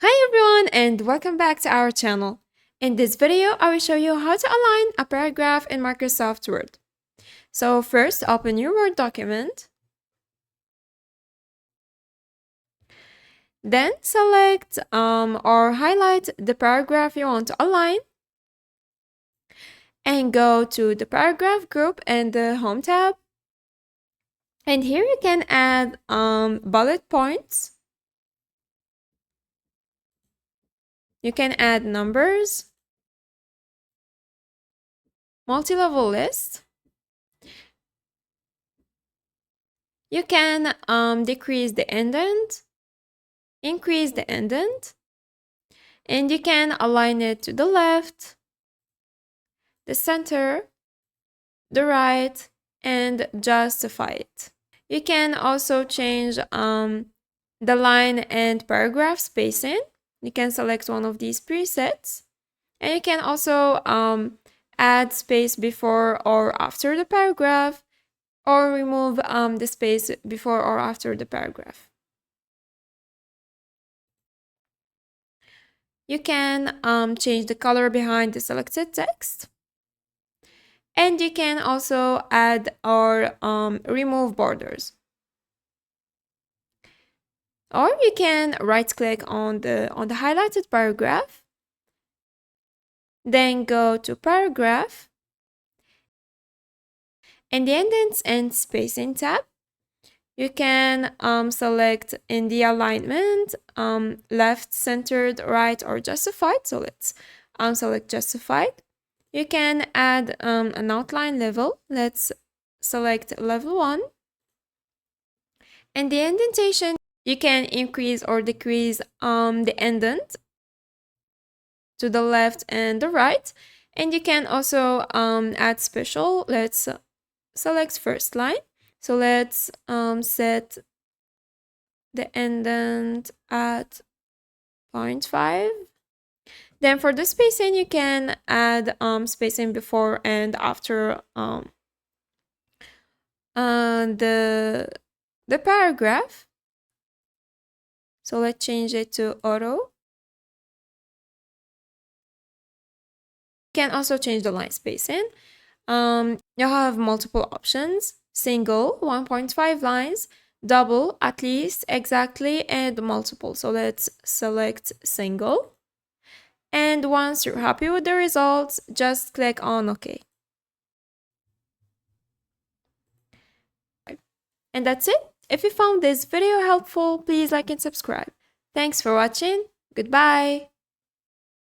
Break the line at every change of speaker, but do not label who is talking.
Hi everyone and welcome back to our channel. In this video, I will show you how to align a paragraph in Microsoft Word. So first, open your Word document. Then select or highlight the paragraph you want to align. And go to the paragraph group in the Home tab. And here you can add bullet points. You can add numbers, multi-level list. You can decrease the indent, increase the indent, and you can align it to the left, the center, the right, and justify it. You can also change the line and paragraph spacing. You can select one of these presets, and you can also add space before or after the paragraph, or remove the space before or after the paragraph. You can change the color behind the selected text. And you can also add or remove borders. Or you can right click on the highlighted paragraph. Then go to paragraph. In the indents and spacing tab, you can select in the alignment left, centered, right, or justified. So let's select justified. You can add an outline level. Let's select level 1. And the indentation, you can increase or decrease the indent to the left and the right. And you can also add special. Let's select first line. So let's set the indent at 0.5. Then for the spacing, you can add spacing before and after the paragraph. So let's change it to auto. You can also change the line spacing. You have multiple options: single, 1.5 lines, double, at least, exactly, and multiple. So let's select single. And once you're happy with the results, just click on OK. And that's it. If you found this video helpful, please like and subscribe. Thanks for watching. Goodbye.